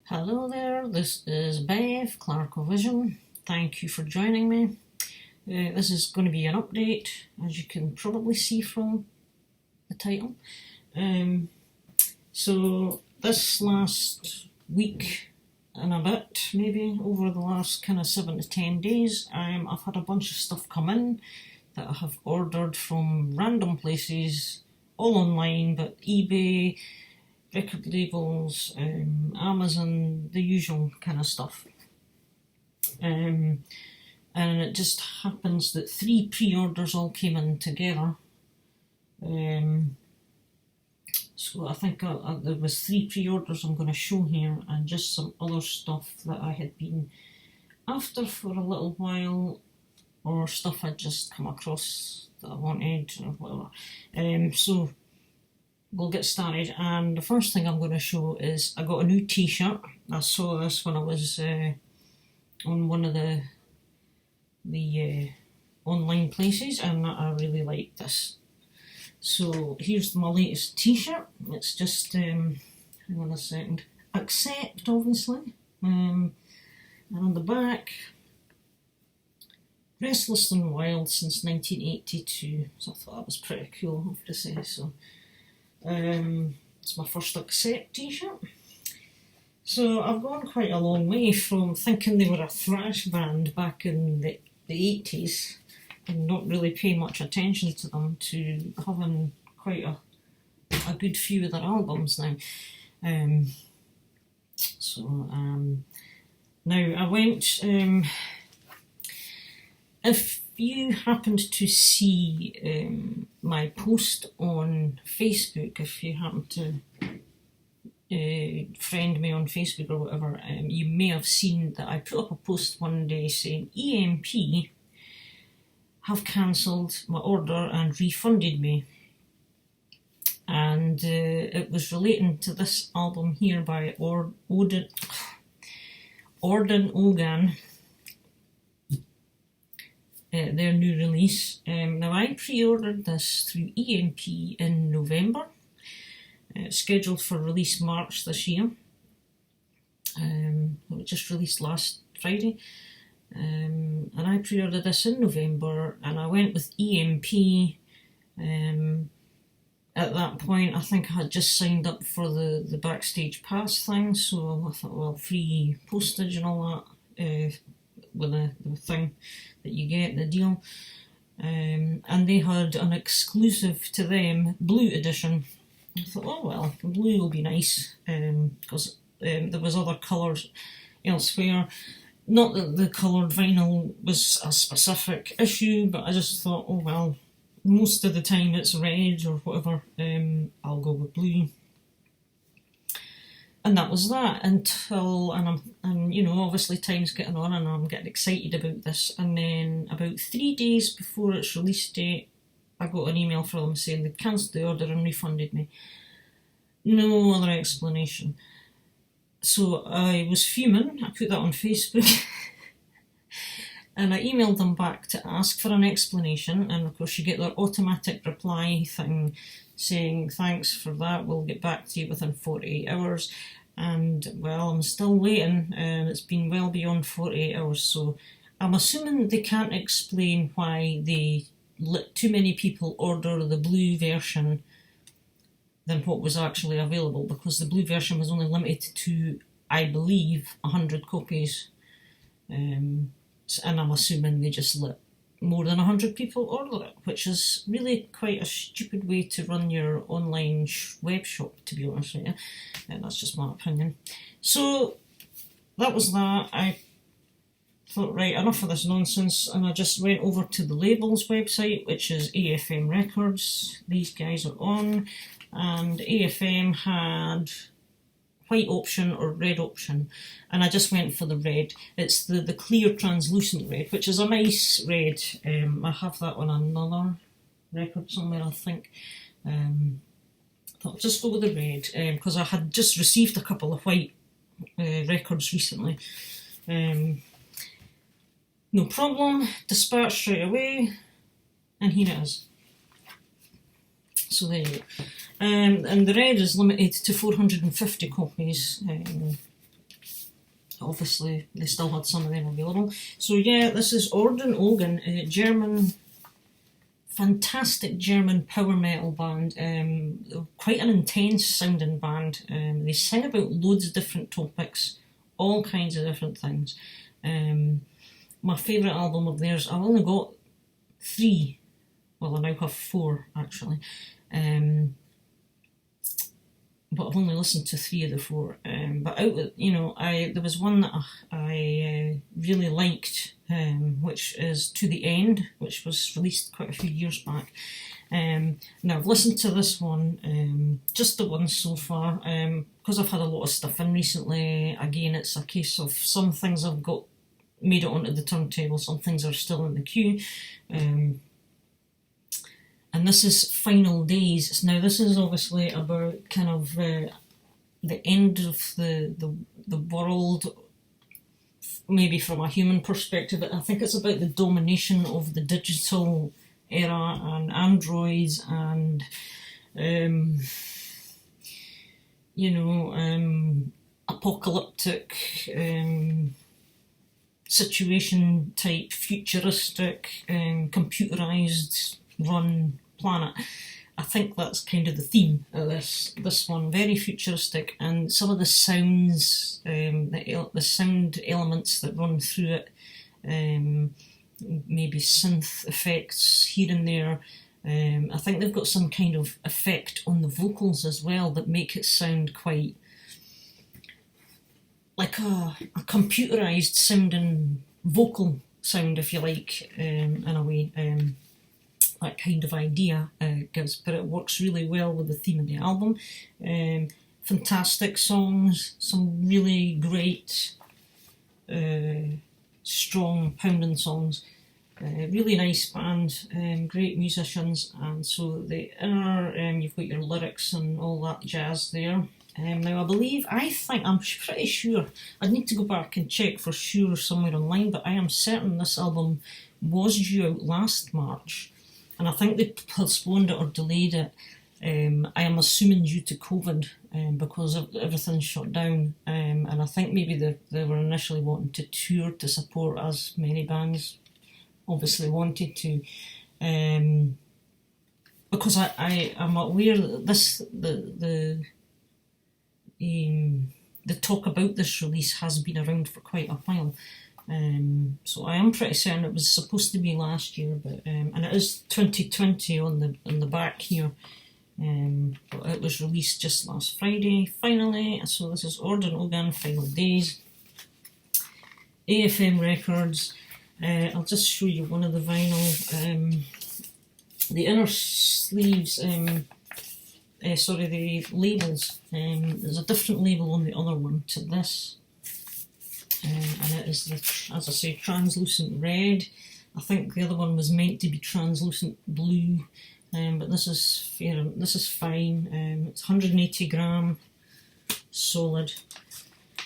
Hello there, this is Bev, Clarkovision. Thank you for joining me. This is going to be an update, as you can probably see from the title. So this last week and a bit, maybe over the last kind of 7 to 10 days, I've had a bunch of stuff come in that I have ordered from random places, all online, but eBay, record labels, Amazon, the usual kind of stuff. And it just happens that 3 pre-orders all came in together. So I think there was 3 pre-orders I'm going to show here, and just some other stuff that I had been after for a little while, or stuff I'd just come across that I wanted, or whatever. So we'll get started, and the first thing I'm going to show is I got a new t-shirt. I saw this when I was on one of the online places, and I really liked this. So here's my latest t-shirt. It's just, hang on a second, Accept, obviously, and on the back, Restless and Wild since 1982, so I thought that was pretty cool, I have to say. So it's my first Accept t-shirt. So I've gone quite a long way from thinking they were a thrash band back in the 80s and not really paying much attention to them, to having quite a good few of their albums now. Now I went, if you happened to see my post on Facebook, if you happen to friend me on Facebook or whatever, you may have seen that I put up a post one day saying EMP have cancelled my order and refunded me. And it was relating to this album here by Orden Ogan. Their new release. Now I pre-ordered this through EMP in November. It's scheduled for release March this year. It was just released last Friday. And I pre-ordered this in November, and I went with EMP. At that point, I think I had just signed up for the backstage pass thing, so I thought, well, free postage and all that with the thing that you get, the deal. And they had an exclusive to them Blue edition. I thought, oh well, blue will be nice, because there was other colours elsewhere. Not that the coloured vinyl was a specific issue, but I just thought, oh well, most of the time it's red or whatever, I'll go with blue. And that was that until, and you know, obviously time's getting on and I'm getting excited about this, and then about 3 days before its release date, I got an email from them saying they'd cancelled the order and refunded me. No other explanation. So I was fuming. I put that on Facebook. And I emailed them back to ask for an explanation, and of course you get their automatic reply thing saying, thanks for that, we'll get back to you within 48 hours. And well, I'm still waiting, and it's been well beyond 48 hours, so I'm assuming they can't explain why they let too many people order the blue version than what was actually available, because the blue version was only limited to, I believe, 100 copies. And I'm assuming they just let more than 100 people order it, which is really quite a stupid way to run your online web shop, to be honest with you. And that's just my opinion. So that was that. I thought, right, enough of this nonsense, and I just went over to the label's website, which is AFM Records. These guys are on, and AFM had white option or red option, and I just went for the red. It's the clear translucent red, which is a nice red. I have that on another record somewhere, I think. Thought I'll just go with the red, because I had just received a couple of white records recently. No problem, dispatched straight away, and here it is. So there you go. And the red is limited to 450 copies. obviously they still had some of them available. So yeah, this is Orden Ogan, a German, fantastic German power metal band. Quite an intense sounding band. They sing about loads of different topics, all kinds of different things. My favourite album of theirs, I've only got 3, well I now have 4 actually, but I've only listened to 3 of the 4. But out of, there was one that I really liked, which is To the End, which was released quite a few years back. Now I've listened to this one, just the one so far, because I've had a lot of stuff in recently. Again, it's a case of some things I've got made it onto the turntable, some things are still in the queue. And this is Final Days. Now this is obviously about kind of the end of the world, maybe from a human perspective. I think it's about the domination of the digital era and androids and apocalyptic situation type, futuristic, computerized run planet. I think that's kind of the theme of this one. Very futuristic, and some of the sounds, the sound elements that run through it, maybe synth effects here and there. I think they've got some kind of effect on the vocals as well that make it sound quite like a computerized sounding vocal sound, if you like, in a way. That kind of idea gives, but it works really well with the theme of the album. Fantastic songs, some really great, strong pounding songs. Really nice band, great musicians, and so the inner, you've got your lyrics and all that jazz there. Now I'm pretty sure, I'd need to go back and check for sure somewhere online, but I am certain this album was due out last March, and I think they postponed it or delayed it. I am assuming due to COVID, because of everything shut down, and I think maybe they were initially wanting to tour to support, as many bands obviously wanted to, because I am aware that the talk about this release has been around for quite a while. So I am pretty certain it was supposed to be last year, but and it is 2020 on the back here. But it was released just last Friday, finally. So this is Orden Ogan, Final Days, AFM Records. I'll just show you one of the vinyl. The inner sleeves, the labels. There's a different label on the other one to this. And it is, as I say, translucent red. I think the other one was meant to be translucent blue, but this is fair. This is fine. It's 180 gram solid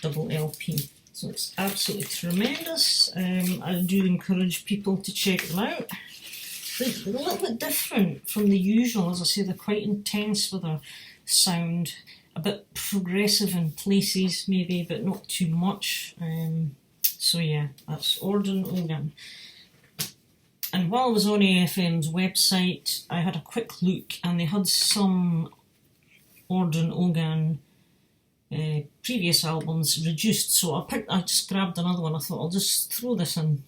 double LP, so it's absolutely tremendous. I do encourage people to check them out. They're a little bit different from the usual. As I say, they're quite intense with their sound. A bit progressive in places, maybe, but not too much. So yeah, that's Orden Ogan. And while I was on AFM's website, I had a quick look, and they had some Orden Ogan previous albums reduced. So I just grabbed another one. I thought I'll just throw this in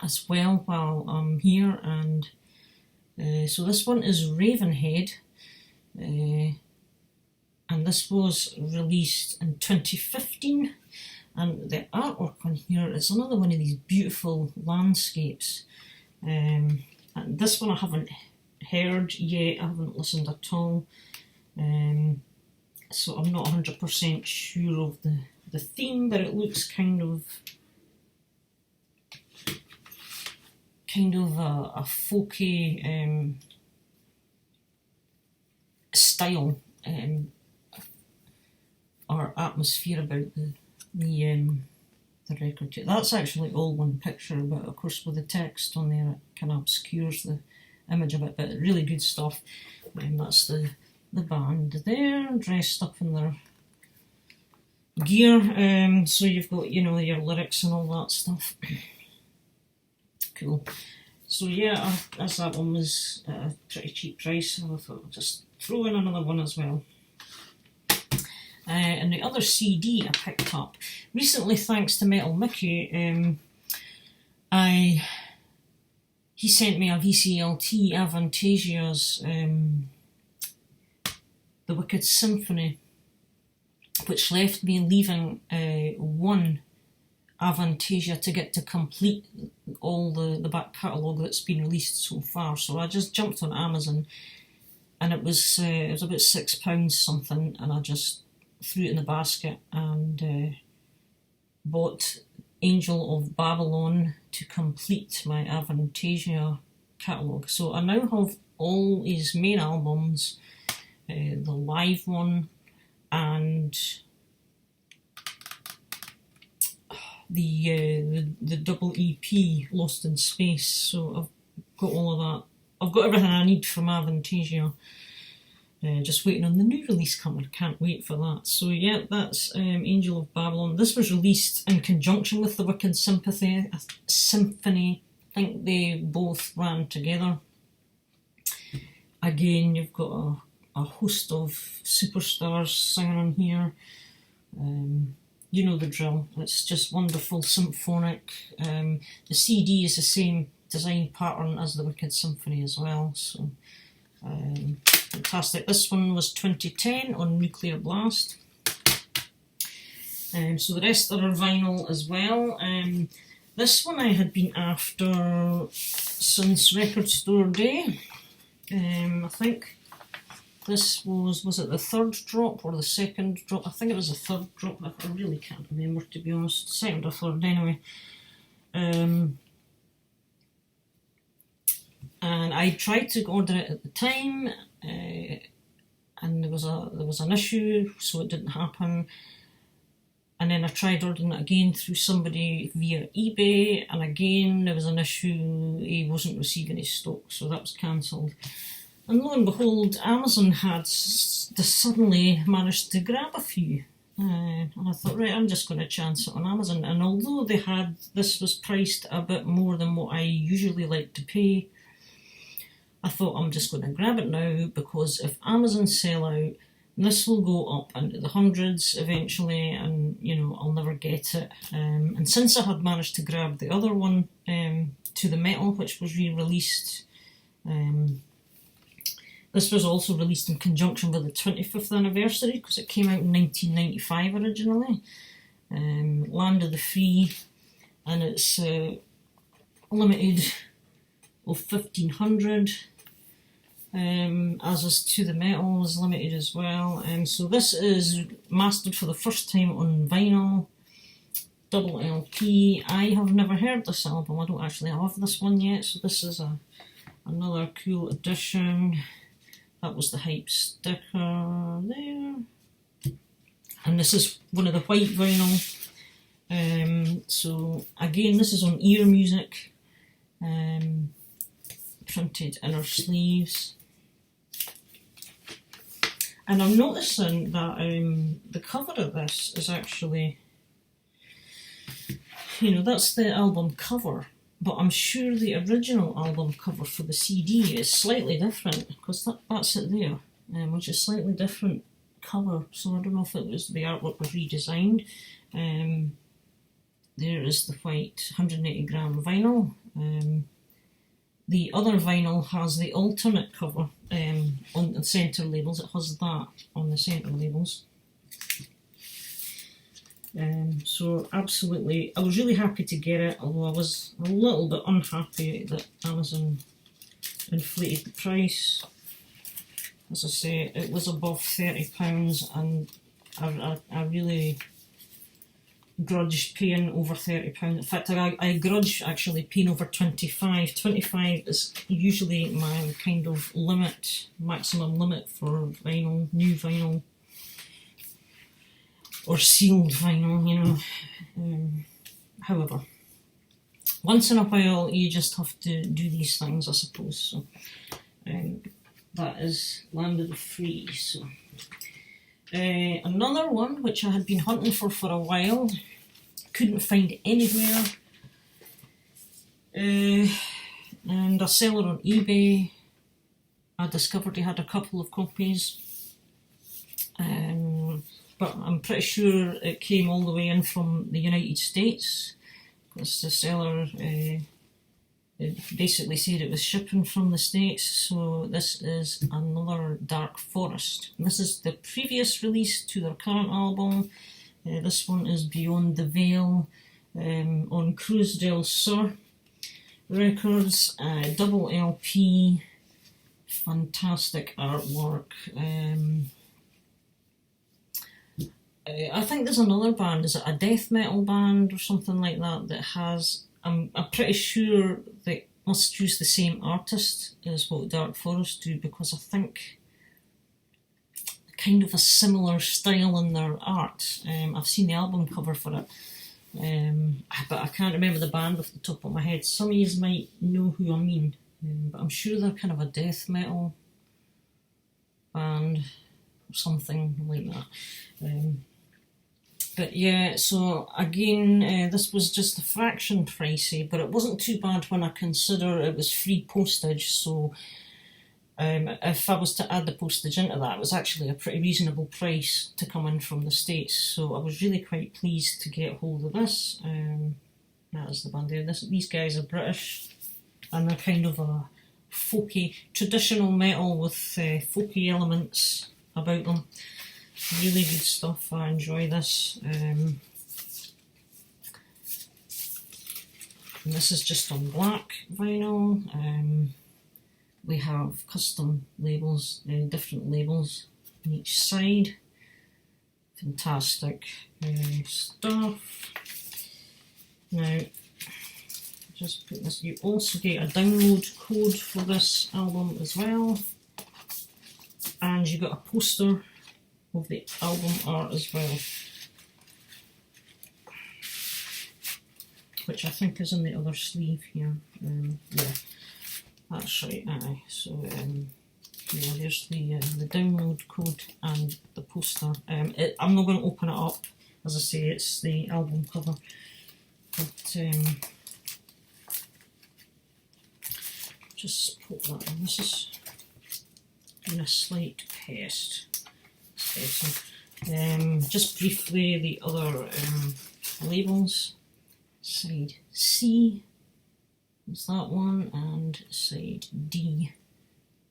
as well while I'm here. And so this one is Ravenhead. And this was released in 2015, and the artwork on here is another one of these beautiful landscapes. And this one I haven't heard yet, I haven't listened at all, so I'm not 100% sure of the theme, but it looks kind of a folky style. Or atmosphere about the record. That's actually all one picture, but of course with the text on there it kind of obscures the image a bit, but really good stuff. That's the band there, dressed up in their gear. So you've got, you know, your lyrics and all that stuff. Cool. So yeah, as that one was at a pretty cheap price, so I thought I'll just throw in another one as well. And the other CD I picked up recently, thanks to Metal Mickey, he sent me a VCLT Avantasia's The Wicked Symphony, which left me leaving one Avantasia to get to complete all the back catalogue that's been released so far. So I just jumped on Amazon, and it was about £6 something, and I just threw it in the basket and bought Angel of Babylon to complete my Avantasia catalogue. So I now have all his main albums, the live one, and the double EP, Lost in Space. So I've got all of that. I've got everything I need from Avantasia. Just waiting on the new release coming. Can't wait for that. So yeah, that's Angel of Babylon. This was released in conjunction with the Wicked Symphony. I think they both ran together. Again, you've got a host of superstars singing on here. You know the drill. It's just wonderful, symphonic. The CD is the same design pattern as the Wicked Symphony as well. So fantastic. This one was 2010 on Nuclear Blast. So the rest are vinyl as well. This one I had been after since Record Store Day. I think this was it the third drop or the second drop? I think it was the third drop. I really can't remember, to be honest. Second or third anyway. And I tried to order it at the time, and there was an issue, so it didn't happen. And then I tried ordering it again through somebody via eBay, and again there was an issue. He wasn't receiving his stock, so that was cancelled. And lo and behold, Amazon had suddenly managed to grab a few. And I thought, right, I'm just going to chance it on Amazon. And although this was priced a bit more than what I usually like to pay, I thought I'm just going to grab it now, because if Amazon sell out, this will go up into the hundreds eventually, and you know, I'll never get it. And since I had managed to grab the other one, To the Metal, which was re-released, this was also released in conjunction with the 25th anniversary, because it came out in 1995 originally. Land of the Free, and it's limited of 1500. As is To the Metal is limited as well. So this is mastered for the first time on vinyl, double LP. I have never heard this album. I don't actually have this one yet, so this is another cool addition. That was the hype sticker there. And this is one of the white vinyl. So again, this is on Ear Music. Printed inner sleeves. And I'm noticing that the cover of this is actually, you know, that's the album cover, but I'm sure the original album cover for the CD is slightly different, because that's it there, which is slightly different cover. So I don't know if it was the artwork was redesigned. There is the white 180 gram vinyl. The other vinyl has the alternate cover on the centre labels. It has that on the centre labels. So absolutely, I was really happy to get it, although I was a little bit unhappy that Amazon inflated the price. As I say, it was above £30, and I really grudge paying over £30. In fact, I grudge actually paying over 25. 25 is usually my kind of limit, maximum limit for vinyl, new vinyl, or sealed vinyl, you know. However, once in a while you just have to do these things, I suppose. So that is Land of the Free. So Another one which I had been hunting for a while, couldn't find anywhere, and a seller on eBay, I discovered he had a couple of copies, but I'm pretty sure it came all the way in from the United States, because the seller basically said it was shipping from the States. So this is another Dark Forest. And this is the previous release to their current album. This one is Beyond the Veil on Cruz Del Sur Records, double LP, fantastic artwork. I think there's another band, is it a death metal band or something like that, that has, I'm pretty sure they must use the same artist as what Dark Forest do, because I think kind of a similar style in their art. I've seen the album cover for it, but I can't remember the band off the top of my head. Some of you might know who I mean, but I'm sure they're kind of a death metal band or something like that. But yeah, so again, this was just a fraction pricey, but it wasn't too bad when I consider it was free postage. So if I was to add the postage into that, it was actually a pretty reasonable price to come in from the States. So I was really quite pleased to get hold of this. That is the band there. These guys are British, and they're kind of a folky, traditional metal with folky elements about them. Really good stuff. I enjoy this. And this is just on black vinyl. We have custom labels, different labels on each side. Fantastic stuff. Now, just put this. You also get a download code for this album as well, and you got a poster of the album art as well, which I think is in the other sleeve here. Yeah, that's right. Aye. So yeah, there's the download code and the poster. I'm not going to open it up, as I say, it's the album cover. But just put that in. This is been a slight pest. Just briefly, the other labels. Side C is that one, and side D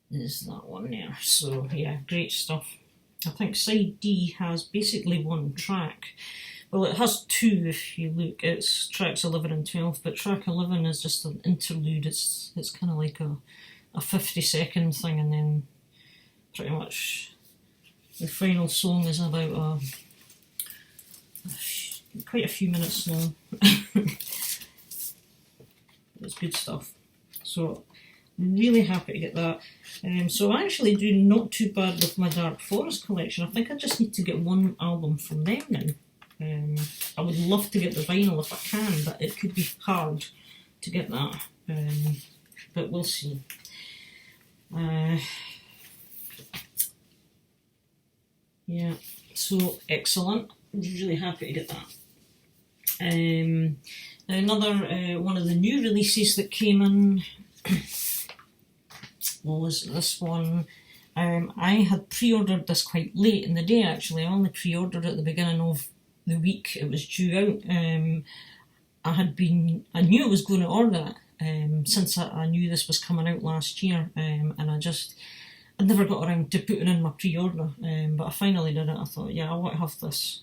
is that one there. So yeah, great stuff. I think side D has basically one track. Well, it has two if you look. It's tracks 11 and 12, but track 11 is just an interlude. It's kind of like a 50-second thing, and then pretty much the final song is about quite a few minutes long. It's good stuff. So really happy to get that. So I actually do not too bad with my Dark Forest collection. I think I just need to get one album from them now. I would love to get the vinyl if I can, but it could be hard to get that. But we'll see. Yeah, so excellent. Really happy to get that. Another one of the new releases that came in was this one. I had pre-ordered this quite late in the day actually. I only pre-ordered it at the beginning of the week it was due out. I knew I was going to order it since I knew this was coming out last year, and I never got around to putting in my pre-order, but I finally did it. I thought, yeah, I want to have this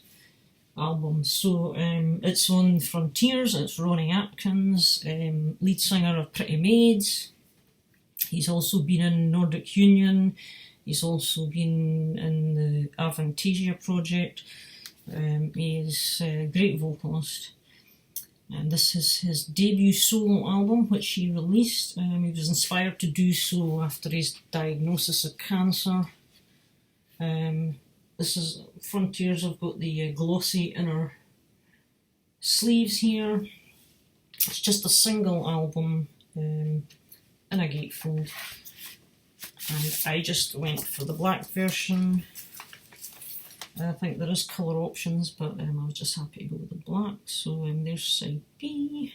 album. So it's on Frontiers. It's Ronnie Atkins, lead singer of Pretty Maids. He's also been in Nordic Union. He's also been in the Avantasia project. He's a great vocalist. And this is his debut solo album, which he released. He was inspired to do so after his diagnosis of cancer. This is Frontiers. I've got the glossy inner sleeves here. It's just a single album in a gatefold. And I just went for the black version. I think there is colour options, but I was just happy to go with the black. So there's side B.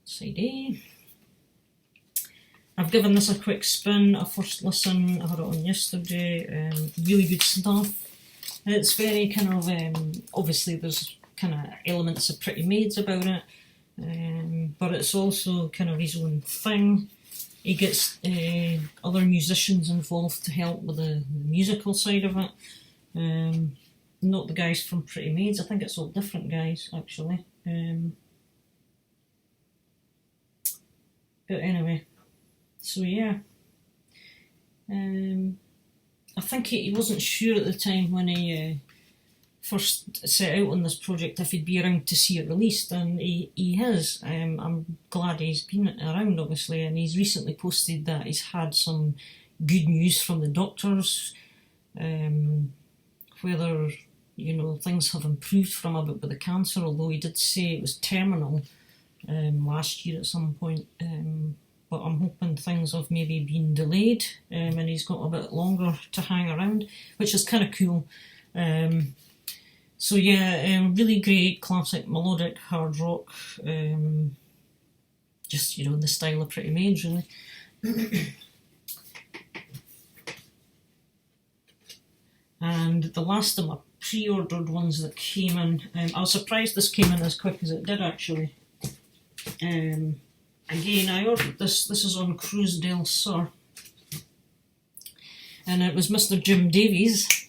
Side A. I've given this a quick spin, a first listen. I had it on yesterday. Really good stuff. It's very kind of, obviously there's kind of elements of Pretty Maids about it, but it's also kind of his own thing. He gets other musicians involved to help with the musical side of it. Not the guys from Pretty Maids, I think it's all different guys actually. But anyway, so yeah. I think he wasn't sure at the time when he first set out on this project if he'd be around to see it released, and he has. I'm glad he's been around, obviously, and he's recently posted that he's had some good news from the doctors, whether, you know, things have improved from a bit with the cancer, although he did say it was terminal last year at some point, but I'm hoping things have maybe been delayed, and he's got a bit longer to hang around, which is kind of cool. So yeah, really great classic melodic hard rock, just, you know, in the style of Pretty Maids, really. And the last of my pre-ordered ones that came in, I was surprised this came in as quick as it did, actually. Again, I ordered this is on Cruz Del Sur, and it was Mr. Jim Davies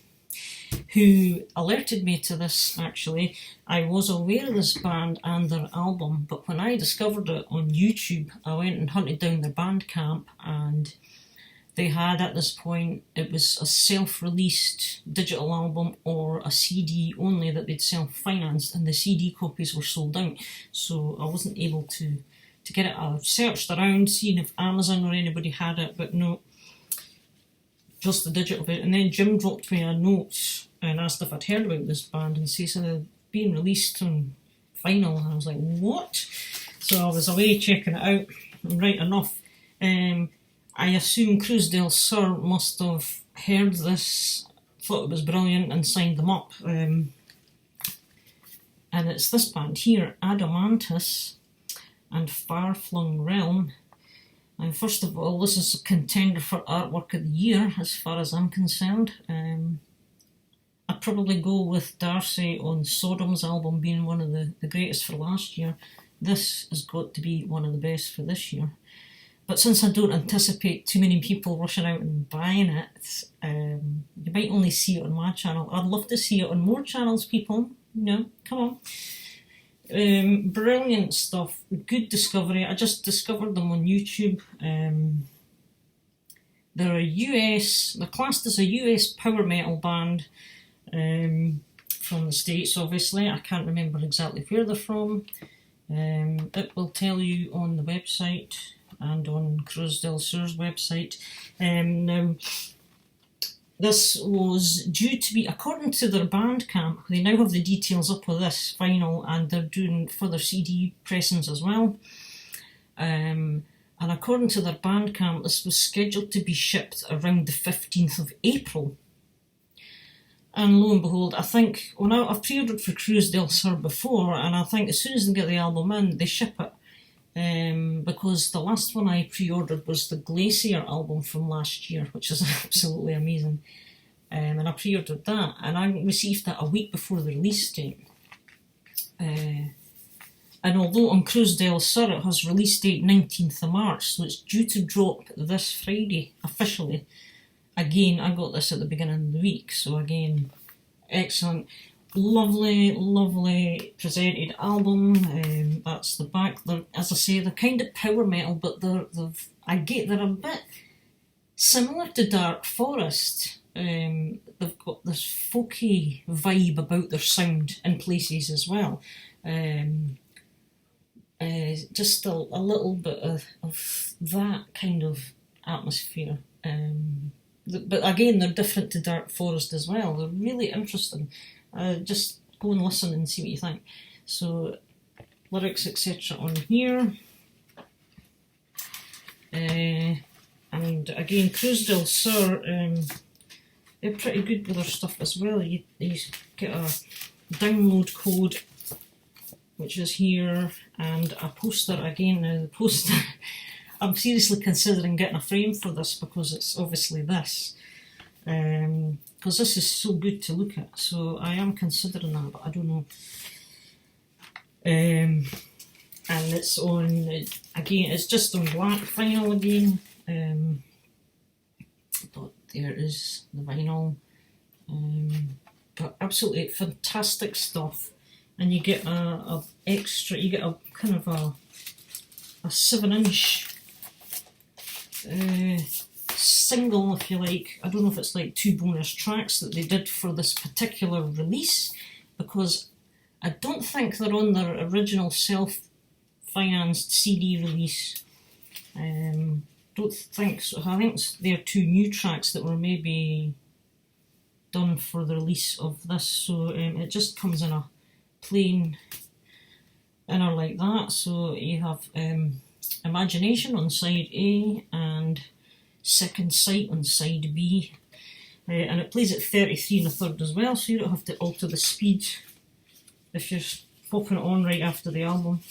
who alerted me to this, actually. I was aware of this band and their album, but when I discovered it on YouTube, I went and hunted down their Bandcamp, and they had, at this point, it was a self-released digital album or a CD only that they'd self-financed, and the CD copies were sold out, so I wasn't able to get it. I searched around, seeing if Amazon or anybody had it, but no, just the digital bit. And then Jim dropped me a note and asked if I'd heard about this band, and says they're being released on vinyl, and I was like, what? So I was away checking it out, and right enough, I assume Cruz Del Sur must have heard this, thought it was brilliant, and signed them up. And it's this band here, Adamantis and Far-Flung Realm. And first of all, this is a contender for Artwork of the Year, as far as I'm concerned. I'd probably go with Darcy on Sodom's album being one of the greatest for last year. This has got to be one of the best for this year. But since I don't anticipate too many people rushing out and buying it, you might only see it on my channel. I'd love to see it on more channels, people. You know, come on. Brilliant stuff, good discovery. I just discovered them on YouTube. They're classed as a US power metal band from the States, obviously. I can't remember exactly where they're from. It will tell you on the website and on Cruz Del Sur's website. Now, this was due to be, according to their Bandcamp, they now have the details up with this vinyl, and they're doing further CD pressings as well. And according to their Bandcamp, this was scheduled to be shipped around the 15th of April. And lo and behold, I think, well, now I've pre-ordered for Cruz Del Sur before, and I think as soon as they get the album in, they ship it. Because the last one I pre-ordered was the Glacier album from last year, which is absolutely amazing. And I pre-ordered that, and I received that a week before the release date. And although on Cruz Del Sur it has release date 19th of March, so it's due to drop this Friday officially. Again, I got this at the beginning of the week, so again, excellent. Lovely, lovely presented album. That's the back. They're, as I say, they're kind of power metal, but they're a bit similar to Dark Forest. They've got this folky vibe about their sound in places as well. Just a little bit of that kind of atmosphere. But again, they're different to Dark Forest as well. They're really interesting. Just go and listen and see what you think. So, lyrics, etc. on here. And again, Cruz Del Sur, they're pretty good with their stuff as well. You get a download code, which is here, and a poster again. Now the poster, I'm seriously considering getting a frame for this because it's obviously this. Because this is so good to look at, so I am considering that, but I don't know. And it's on, again, it's just on black vinyl again, but there is the vinyl, but absolutely fantastic stuff. And you get a extra, you get a kind of a 7-inch single, if you like. I don't know if it's like 2 bonus tracks that they did for this particular release, because I don't think they're on their original self-financed CD release. Don't think so. I think they're 2 new tracks that were maybe done for the release of this, so it just comes in a plain inner like that. So you have Imagination on side A and Second Sight on side B, and it plays at 33 1/3 as well, so you don't have to alter the speed if you're popping it on right after the album.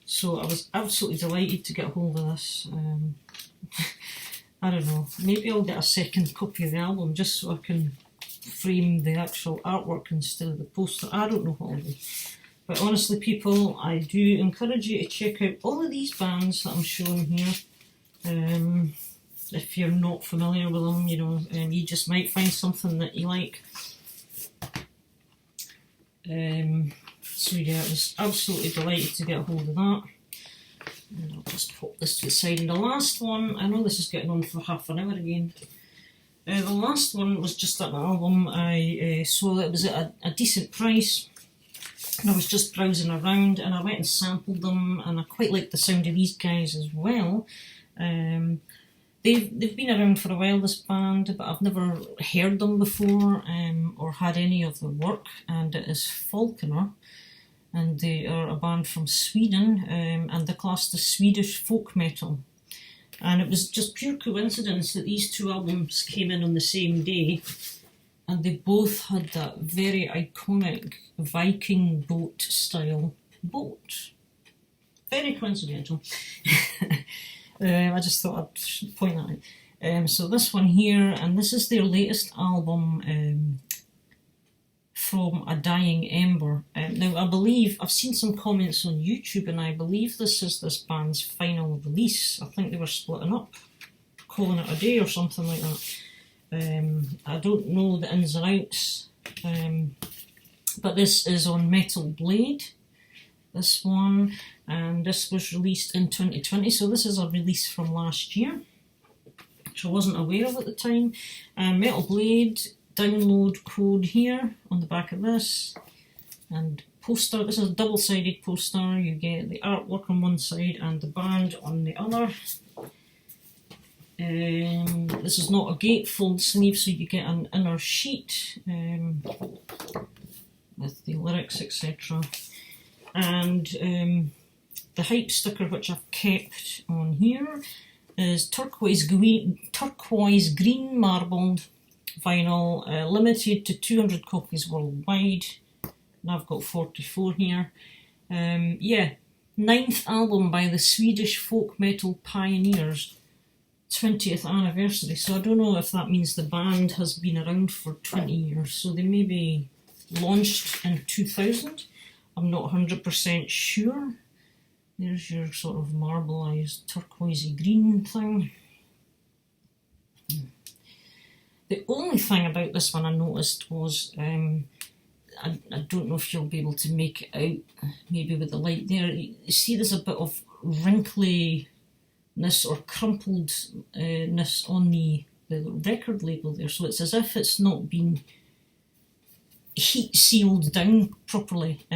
So I was absolutely delighted to get hold of this. I don't know, maybe I'll get a second copy of the album just so I can frame the actual artwork instead of the poster. I don't know what I'll do. But honestly, people, I do encourage you to check out all of these bands that I'm showing here. If you're not familiar with them, you know, you just might find something that you like. So yeah, I was absolutely delighted to get a hold of that. And I'll just pop this to the side. And the last one, I know this is getting on for half an hour again. The last one was just an album I saw that was at a decent price. And I was just browsing around and I went and sampled them, and I quite like the sound of these guys as well. They've been around for a while, this band, but I've never heard them before or had any of their work, and it is Falconer, and they are a band from Sweden, and they're classed as Swedish folk metal. And it was just pure coincidence that these 2 albums came in on the same day, and they both had that very iconic Viking boat style boat. Very coincidental. I just thought I'd point that out. So this one here, and this is their latest album, From a Dying Ember. Now I believe, I've seen some comments on YouTube, and I believe this is this band's final release. I think they were splitting up, calling it a day or something like that. I don't know the ins and outs, but this is on Metal Blade, this one, and this was released in 2020, so this is a release from last year, which I wasn't aware of at the time. Metal Blade, download code here on the back of this, and poster. This is a double-sided poster. You get the artwork on one side and the band on the other. This is not a gatefold sleeve, so you get an inner sheet with the lyrics, etc. And the hype sticker, which I've kept on here, is turquoise green marbled vinyl, limited to 200 copies worldwide, and I've got 44 here. Yeah, 9th album by the Swedish folk metal pioneers, 20th anniversary, so I don't know if that means the band has been around for 20 years, so they maybe launched in 2000, I'm not 100% sure. There's your sort of marbleized turquoisey green thing. The only thing about this one I noticed was, I don't know if you'll be able to make it out, maybe with the light there, you see there's a bit of wrinkly or crumpledness on the record label there, so it's as if it's not been heat sealed down properly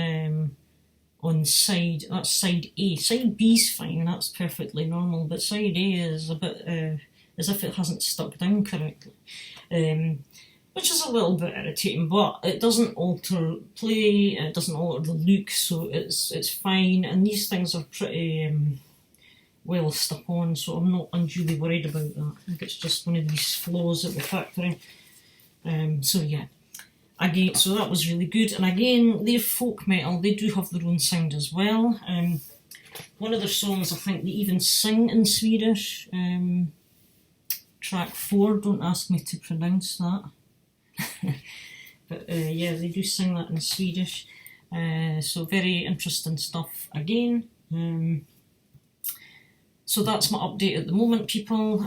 on that's side A. Side B's fine, that's perfectly normal, but side A is a bit as if it hasn't stuck down correctly, which is a little bit irritating, but it doesn't alter play, it doesn't alter the look, so it's fine, and these things are pretty well stuck on, so I'm not unduly worried about that. I think it's just one of these flaws at the factory. So yeah, again, so that was really good. And again, they're folk metal, they do have their own sound as well. One of their songs, I think they even sing in Swedish. Track 4, don't ask me to pronounce that. But yeah, they do sing that in Swedish. So very interesting stuff again. So that's my update at the moment, people.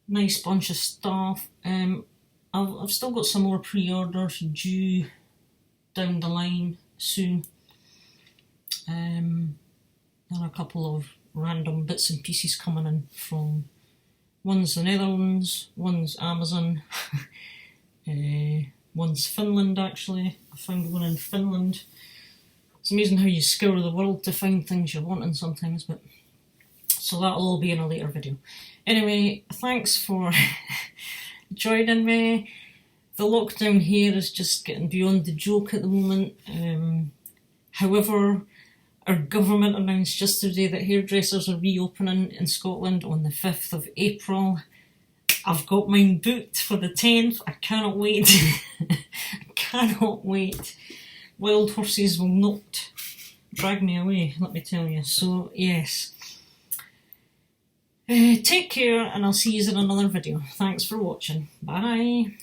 Nice bunch of stuff. I've still got some more pre-orders due down the line soon. And a couple of random bits and pieces coming in from, one's the Netherlands, one's Amazon, one's Finland actually. I found one in Finland. It's amazing how you scour the world to find things you're wanting sometimes, but so that'll all be in a later video. Anyway, thanks for joining me. The lockdown here is just getting beyond the joke at the moment. However, our government announced yesterday that hairdressers are reopening in Scotland on the 5th of April. I've got mine booked for the 10th. I cannot wait. I cannot wait. Wild horses will not drag me away, let me tell you. So, yes. Take care, and I'll see you in another video. Thanks for watching. Bye.